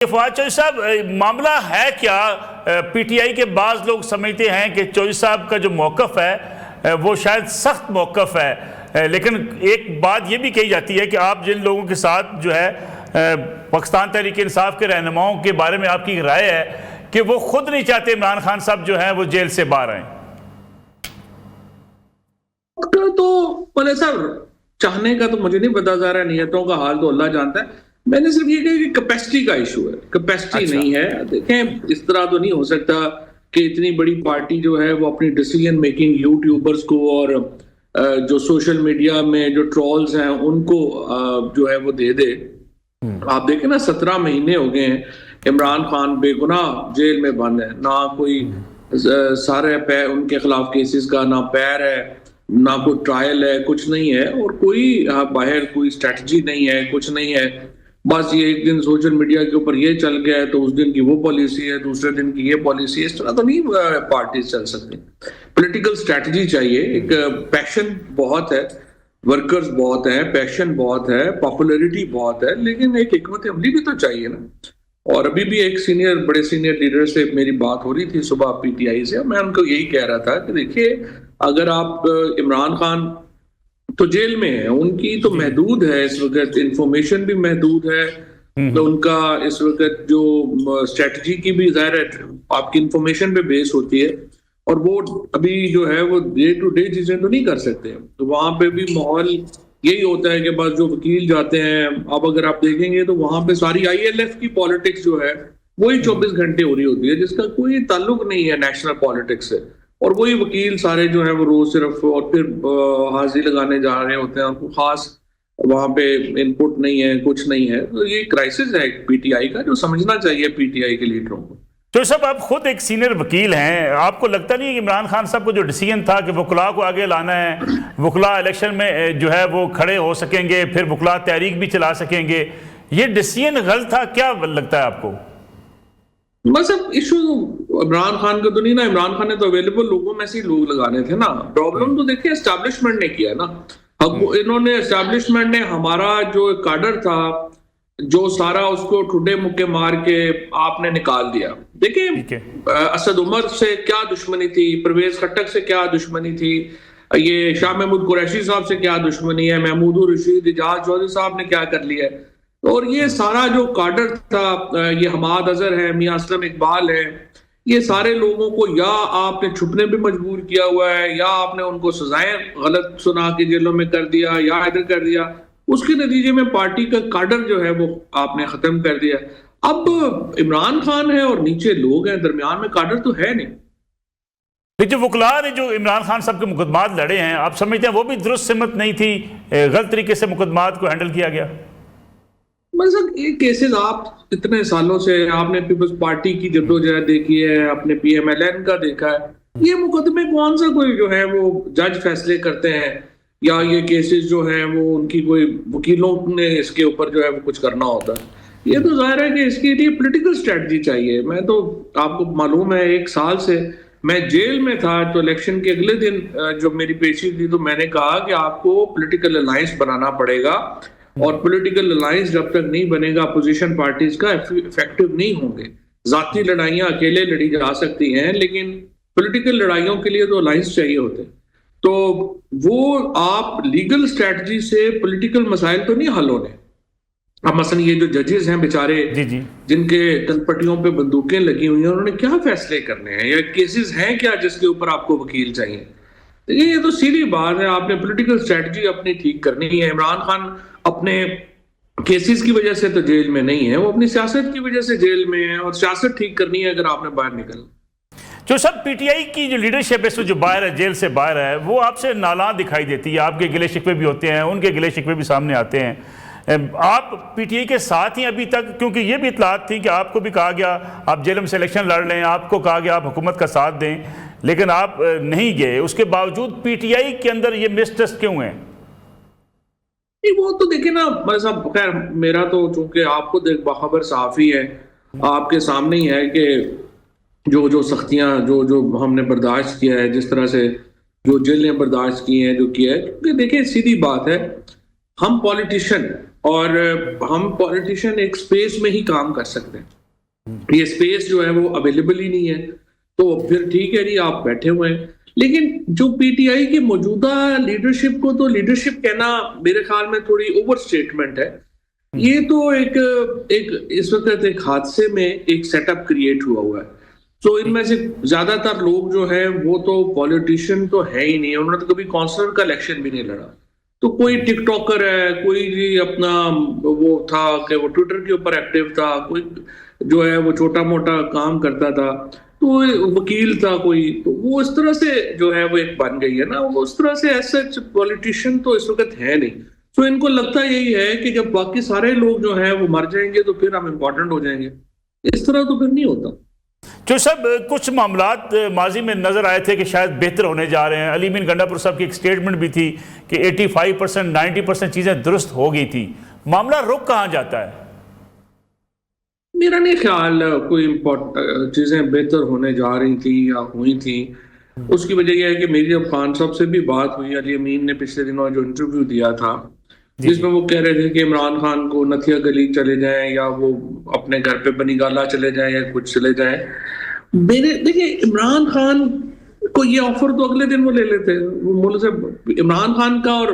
फवाद चौधरी साहब, मामला है क्या? पीटीआई के बाज़ लोग समझते हैं कि चौधरी साहब का जो मौक़िफ़ है वो शायद सख्त मौक़िफ़ है, लेकिन एक बात ये भी कही जाती है कि आप जिन लोगों के साथ जो है पाकिस्तान तहरीक इंसाफ के रहनुमाओं के बारे में आपकी राय है कि वो खुद नहीं चाहते इमरान खान साहब जो है वो जेल से बाहर आए। तो बोले साहब, चाहने का तो मुझे नहीं पता, जा रहा नियतों का हाल तो अल्लाह जानता है। मैंने सिर्फ ये कहा कि कैपेसिटी का इशू है, कैपेसिटी नहीं है। देखें, इस तरह तो नहीं हो सकता कि इतनी बड़ी पार्टी जो है वो अपनी डिसीजन मेकिंग यूट्यूबर्स को और जो सोशल मीडिया में जो ट्रोल्स हैं उनको जो है वो दे दे। आप देखें ना, 17 महीने हो गए हैं, इमरान खान बेगुनाह जेल में बंद है, ना कोई सारे पैर उनके खिलाफ केसेस का ना पैर है, ना कोई ट्रायल है, कुछ नहीं है, और कोई बाहर कोई स्ट्रेटजी नहीं है, कुछ नहीं है। बस ये एक दिन सोशल मीडिया के ऊपर ये चल गया है तो उस दिन की वो पॉलिसी है, दूसरे दिन की ये पॉलिसी है। इस तरह तो नहीं पार्टीज चल सकती। पॉलिटिकल स्ट्रेटजी चाहिए, एक पैशन बहुत है, वर्कर्स बहुत है, पैशन बहुत है, पॉपुलैरिटी बहुत है, लेकिन एक हिकमत अमली भी तो चाहिए ना। और अभी भी एक बड़े सीनियर लीडर से मेरी बात हो रही थी सुबह पीटीआई से, मैं उनको यही कह रहा था कि देखिए, अगर आप इमरान खान तो जेल में है, उनकी तो महदूद है इस वक्त, इंफॉर्मेशन भी महदूद है, तो उनका इस वक्त जो स्ट्रेटजी की भी ज़ाहिर है आपकी इंफॉर्मेशन पे बेस होती है, और वो अभी जो है वो डे टू डे चीजें तो नहीं कर सकते। तो वहां पे भी माहौल यही होता है कि बस जो वकील जाते हैं, अब अगर आप देखेंगे तो वहां पे सारी आईएलएफ की पॉलिटिक्स जो है वही 24 घंटे हो रही होती है, जिसका कोई ताल्लुक नहीं है नेशनल पॉलिटिक्स से, और वही वकील सारे जो है वो रोज सिर्फ और फिर हाजिरी लगाने जा रहे होते हैं, और खास वहां पे इनपुट नहीं है, कुछ नहीं है। तो ये क्राइसिस है पीटीआई का, जो समझना चाहिए पीटीआई के लीडरों को। तो साहब, आप खुद एक सीनियर वकील हैं, आपको लगता नहीं है कि इमरान खान साहब को जो डिसीजन था कि वकला को आगे लाना है, वकला इलेक्शन में जो है वो खड़े हो सकेंगे, फिर वकला तहरीक भी चला सकेंगे, ये डिसीजन गलत था? क्या लगता है आपको? बस अब इशू इमरान खान का तो नहीं ना, इमरान खान ने तो अवेलेबल लोगों में से ही लोग लगाने थे ना। प्रॉब्लम तो देखिए एस्टैब्लिशमेंट ने किया ना। अब इन्होंने एस्टैब्लिशमेंट ने हमारा जो काडर था, जो सारा उसको ठुडे मुक्के मार के आपने निकाल दिया। देखिए, असद उमर से क्या दुश्मनी थी, परवेज खट्टक से क्या दुश्मनी थी, ये शाह महमूद कुरैशी साहब से क्या दुश्मनी है, महमूद रशीद, इजाज चौधरी साहब ने क्या कर लिया है, और ये सारा जो काडर था, ये हमाद अजहर है, मियां असलम इकबाल है, ये सारे लोगों को या आपने छुपने पे मजबूर किया हुआ है, या आपने उनको सजाएं गलत सुना के जेलों में कर दिया, या इधर कर दिया। उसके नतीजे में पार्टी का काडर जो है वो आपने खत्म कर दिया। अब इमरान खान है और नीचे लोग हैं, दरमियान में काडर तो है नहीं। जो वकला ने जो इमरान खान साहब के मुकदमात लड़े हैं, आप समझते हैं वो भी दुरुस्त सिमत नहीं थी, गलत तरीके से मुकदमात को हैंडल किया गया? मतलब ये केसेस आप इतने सालों से आपने पीपल्स पार्टी की जद्दोजहद देखी है, आपने पीएमएलएन का देखा है, ये मुकदमे कौन सा कोई जो है वो जज फैसले करते हैं, या ये केसेस जो है वो उनकी कोई वकीलों ने इसके ऊपर जो है वो कुछ करना होता है। ये तो जाहिर है कि इसके लिए पॉलिटिकल स्ट्रेटजी चाहिए। मैं तो आपको मालूम है 1 साल से मैं जेल में था, तो इलेक्शन के अगले दिन जब मेरी पेशी थी तो मैंने कहा कि आपको पॉलिटिकल अलायंस बनाना पड़ेगा, और पॉलिटिकल अलायंस जब तक नहीं बनेगा अपोजिशन पार्टीज का इफेक्टिव नहीं होंगे। जाती लड़ाइयां अकेले लड़ी जा सकती हैं, लेकिन पॉलिटिकल लड़ाइयों के लिए तो अलायंस चाहिए होते हैं। तो वो आप लीगल स्ट्रेटजी से पॉलिटिकल मसाइल तो नहीं हल होने। अब मसलन ये जो जजेस हैं बेचारे, जिनके तलपटियों पे बंदूकें लगी हुई हैं, उन्होंने क्या फैसले करने हैं, या केसेस हैं क्या जिसके ऊपर आपको वकील चाहिए? ये तो सीधी बात है, आपने पॉलिटिकल स्ट्रेटजी अपनी ठीक करनी है। इमरान खान अपने केसेस की वजह से तो जेल में नहीं है, वो अपनी सियासत की वजह से जेल में है, और सियासत ठीक करनी है अगर आपने बाहर निकलना। जो सब पीटीआई की जो लीडरशिप है, जो बाहर है, जेल से बाहर है, वो आपसे नालां दिखाई देती है, आपके गिले शिकवे भी होते हैं, उनके गिले शिकवे भी सामने आते हैं। आप पीटीआई के साथ ही अभी तक, क्योंकि ये भी इतलात थी कि आपको भी कहा गया आप जेल में से इलेक्शन लड़ लें, आपको कहा गया आप हुकूमत का साथ दें, लेकिन आप नहीं गए। उसके बावजूद पीटीआई के अंदर ये मिसट्रस्ट क्यों है? वो तो देखिए ना, मतलब खैर मेरा तो चूंकि आपको बाखबर सहाफी है, आपके सामने ही है कि जो सख्तियां जो हमने बर्दाश्त किया है, जिस तरह से जो जेलें बर्दाश्त की हैं, जो किया है। क्योंकि देखिए सीधी बात है, हम पॉलिटिशियन और हम पॉलिटिशियन एक स्पेस में ही काम कर सकते हैं। ये स्पेस जो है वो अवेलेबल ही नहीं है, तो फिर ठीक है जी, आप बैठे हुए हैं। लेकिन जो पीटीआई की मौजूदा लीडरशिप को तो लीडरशिप कहना मेरे ख्याल में थोड़ी ओवर स्टेटमेंट है। ये तो एक इस वक्त एक हादसे में एक सेटअप क्रिएट हुआ है। तो इनमें से ज्यादातर लोग जो है वो तो पॉलिटिशियन तो है ही नहीं, उन्होंने तो कभी काउंसलर का इलेक्शन भी नहीं लड़ा। तो कोई टिकटॉकर है, कोई जी अपना वो था कि वो ट्विटर के ऊपर एक्टिव था, कोई जो है वो छोटा मोटा काम करता था, तो वकील था कोई, तो वो इस तरह से जो है वो एक बन गई है ना, वो उस तरह से ऐसा पॉलिटिशियन तो इस वक्त है नहीं। तो इनको लगता यही है कि जब बाकी सारे लोग जो है वो मर जाएंगे तो फिर हम इम्पोर्टेंट हो जाएंगे। इस तरह तो फिर नहीं होता। जो सब कुछ मामलात माजी में नजर आए थे कि शायद बेहतर होने जा रहे हैं। अली मीन गंडापुर साहब की एक स्टेटमेंट भी थी कि 85% 90% चीजें दुरुस्त हो गई थी। मामला रुक कहां जाता है? मेरा नहीं ख्याल कोई चीजें बेहतर होने जा रही थी या हुई थी। उसकी वजह यह है कि मेरी जब खान साहब से भी बात हुई, अली अमीन ने पिछले दिनों जो इंटरव्यू दिया था जिसमें वो कह रहे थे कि इमरान खान को नथिया गली चले जाएं या वो अपने घर पे बनीगाला चले जाएं या कुछ चले जाएं। मेरे देखिए, इमरान खान को ये ऑफर तो अगले दिन वो ले लेते। वो मुल्क से इमरान खान का और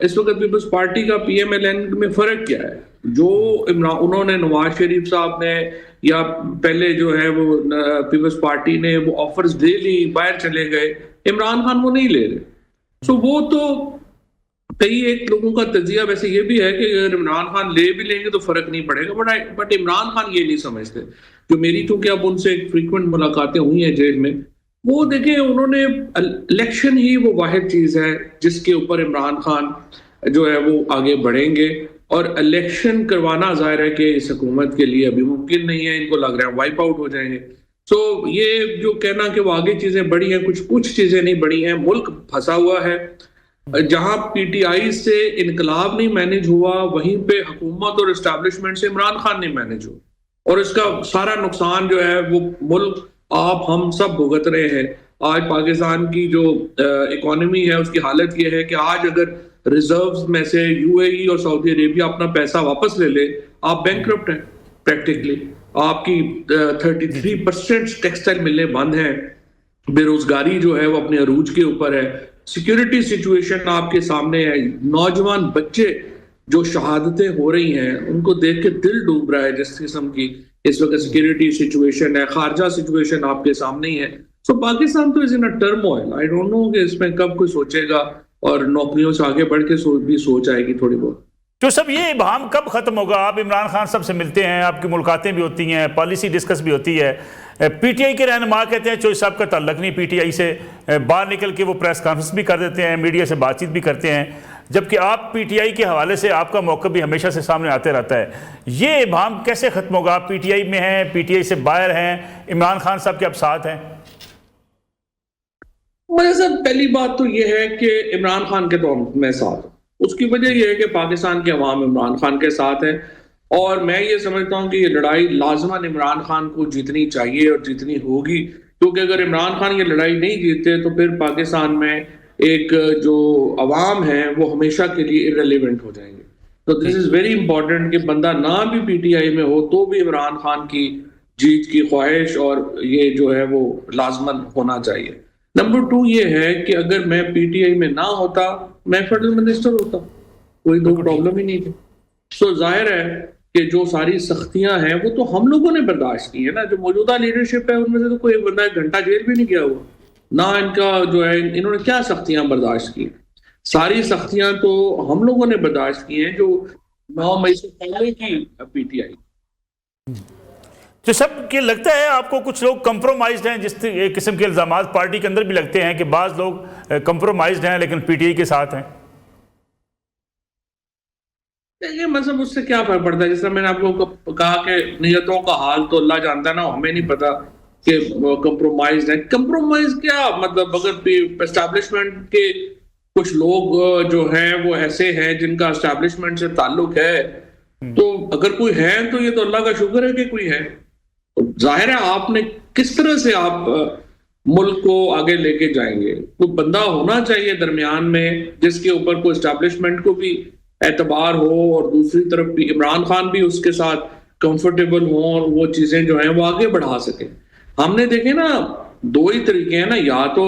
इस वक्त पीपल्स पार्टी का पीएमएलएन में फर्क क्या है? जो उन्होंने नवाज शरीफ साहब ने या पहले जो है वो पीपल्स पार्टी ने वो ऑफर्स दे ली, बाहर चले गए, इमरान खान वो नहीं ले रहे। सो वो तो कई एक लोगों का तजिया वैसे ये भी है कि अगर इमरान खान ले भी लेंगे तो फर्क नहीं पड़ेगा, बट इमरान खान ये नहीं समझते। जो मेरी चूंकि अब उनसे फ्रीक्वेंट मुलाकातें हुई हैं जेल में, वो देखें उन्होंने इलेक्शन ही वो वाहिद चीज है जिसके ऊपर इमरान खान जो है वो आगे बढ़ेंगे। और इलेक्शन करवाना जाहिर है कि इस हुकूमत के लिए अभी मुमकिन नहीं है, इनको लग रहा है वाइप आउट हो जाएंगे। तो ये जो कहना कि वो आगे चीजें बढ़ी हैं, कुछ चीजें नहीं बढ़ी हैं। मुल्क फंसा हुआ है। जहां पीटीआई से इनकलाब नहीं मैनेज हुआ, वहीं पे हुकूमत और एस्टैब्लिशमेंट से इमरान खान नहीं मैनेज हुआ, और इसका सारा नुकसान जो है वो मुल्क आप हम सब भुगत रहे हैं। आज पाकिस्तान की जो इकोनॉमी है उसकी हालत ये है कि आज अगर रिजर्व्स में से यूएई और सऊदी अरेबिया अपना पैसा वापस ले ले, आप बैंकक्रप्ट हैं प्रैक्टिकली। आपकी 33% टेक्सटाइल मिलें बंद हैं, बेरोजगारी जो है वो अपने अरूज के ऊपर है, सिक्योरिटी सिचुएशन आपके सामने है। नौजवान बच्चे जो शहादतें हो रही हैं उनको देख के दिल डूब रहा है जिस किस्म की इस वक्त सिक्योरिटी सिचुएशन है, खारजा सिचुएशन आपके सामने ही है। सो पाकिस्तान तो is in a turmoil. I don't know कि इसमें कब कोई सोचेगा और नौकरियों से आगे बढ़ के भी सोच आएगी थोड़ी बहुत। जो सब ये इबहम कब खत्म होगा? आप इमरान खान साहब से मिलते हैं, आपकी मुलाकातें भी होती हैं, पॉलिसी डिस्कस भी होती है। पीटीआई के रहनुमा कहते हैं चोई साहब का ताल्लुक नहीं पीटीआई से, बाहर निकल के वो प्रेस कॉन्फ्रेंस भी कर देते हैं, मीडिया से बातचीत भी करते हैं, जबकि आप पीटीआई के हवाले से आपका मौक़िफ़ भी हमेशा से सामने आते रहता है। ये इबहम कैसे खत्म होगा? आप पीटीआई में हैं, पीटीआई से बाहर हैं, इमरान खान साहब के अब साथ हैं। मेरे साथ पहली बात तो ये है कि इमरान खान के तो मैं साथ हूँ। उसकी वजह यह है कि पाकिस्तान के अवाम इमरान खान के साथ है, और मैं ये समझता हूँ कि ये लड़ाई लाजमन इमरान खान को जीतनी चाहिए और जीतनी होगी, क्योंकि अगर इमरान खान ये लड़ाई नहीं जीतते तो फिर पाकिस्तान में एक जो अवाम है वो हमेशा के लिए इररिलेवेंट हो जाएंगे। तो दिस इज वेरी इंपॉर्टेंट कि बंदा ना भी पीटीआई में हो तो भी इमरान खान की जीत की ख्वाहिश और ये जो है वो लाजमन होना चाहिए। नंबर 2 ये है कि अगर मैं पीटीआई में ना होता, मैं फेडरल मिनिस्टर होता, कोई तो प्रॉब्लम ही नहीं थी। सो जाहिर है कि जो सारी सख्तियां हैं वो तो हम लोगों ने बर्दाश्त की है ना। जो मौजूदा लीडरशिप है उनमें से तो कोई बंदा 1 घंटा जेल भी नहीं गया हुआ ना। इनका जो है इन्होंने क्या सख्तियां बर्दाश्त की? सारी सख्तियां तो हम लोगों ने बर्दाश्त की हैं जो 9 मई से पहले की पीटीआई। तो सब के लगता है आपको कुछ लोग कंप्रोमाइज्ड हैं, जिस किस्म के इल्जाम पार्टी के अंदर भी लगते हैं कि बाज़ लोग कंप्रोमाइज्ड हैं लेकिन पीटीआई के साथ हैं। देखिए मतलब उससे क्या फर्क पड़ता है? जैसे मैंने आपको कहा कि नियतों का हाल तो अल्लाह जानता है ना, हमें नहीं पता कि कंप्रोमाइज है। कंप्रोमाइज क्या मतलब? अगर एस्टैब्लिशमेंट के कुछ लोग जो हैं वो ऐसे हैं जिनका एस्टैब्लिशमेंट से ताल्लुक है, तो अगर कोई है तो ये तो अल्लाह का शुक्र है कि कोई है। जाहिर है आपने किस तरह से आप मुल्क को आगे लेके जाएंगे। कोई बंदा होना चाहिए दरमियान में जिसके ऊपर कोई एस्टैब्लिशमेंट को भी एतबार हो और दूसरी तरफ भी इमरान खान भी उसके साथ कंफर्टेबल हो और वो चीजें जो हैं वो आगे बढ़ा सके। हमने देखे ना, दो ही तरीके हैं ना, या तो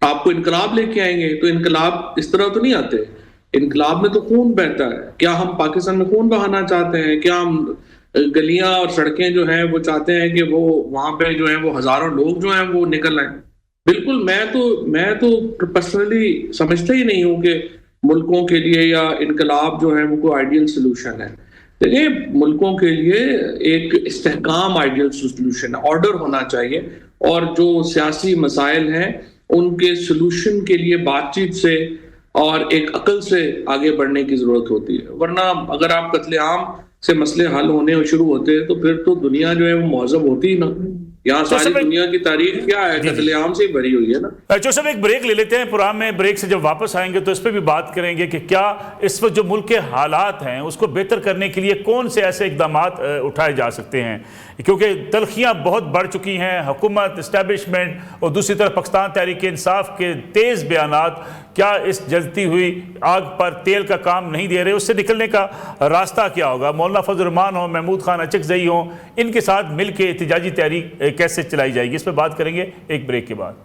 आपको इनकलाब लेके आएंगे, तो इनकलाब इस तरह तो नहीं आते, इनकलाब में तो खून बहता है। क्या हम पाकिस्तान में खून बहाना चाहते हैं? क्या हम गलियां और सड़कें जो हैं वो चाहते हैं कि वो वहां पे जो है वो हजारों लोग जो हैं वो निकल आए? बिल्कुल। मैं तो पर्सनली समझता ही नहीं हूं कि मुल्कों के लिए या इनकलाब जो है वो कोई आइडियल सोल्यूशन है। देखिए, मुल्कों के लिए एक इस्तेहकाम आइडियल सोल्यूशन है, ऑर्डर होना चाहिए, और जो सियासी मसाइल हैं उनके सोल्यूशन के लिए बातचीत से और एक अकल से आगे बढ़ने की जरूरत होती है। वरना अगर आप कत्लेआम से मसले हल होने शुरू होते हैं तो फिर तो दुनिया जो है वो मौजूद होती ही ना। यहाँ सारी दुनिया की तारीख क्या है, कत्लेआम से ही भरी हुई है ना। जो सब एक ब्रेक ले लेते हैं प्रोग्राम में, ब्रेक से जब वापस आएंगे तो इस पर भी बात करेंगे कि क्या इस वक्त जो मुल्क के हालात हैं उसको बेहतर करने के लिए कौन से ऐसे इकदाम उठाए जा सकते हैं, क्योंकि तलखियाँ बहुत बढ़ चुकी हैं। हुकूमत, इस्टेब्लिशमेंट और दूसरी तरफ पाकिस्तान तहरीक इंसाफ के तेज़ बयानात क्या इस जलती हुई आग पर तेल का काम नहीं दे रहे? उससे निकलने का रास्ता क्या होगा? मौलाना फजल रहमान हो, महमूद खान अचकजई हो, इनके साथ मिल के एहतजाजी तहरीक कैसे चलाई जाएगी, इस पर बात करेंगे एक ब्रेक के बाद।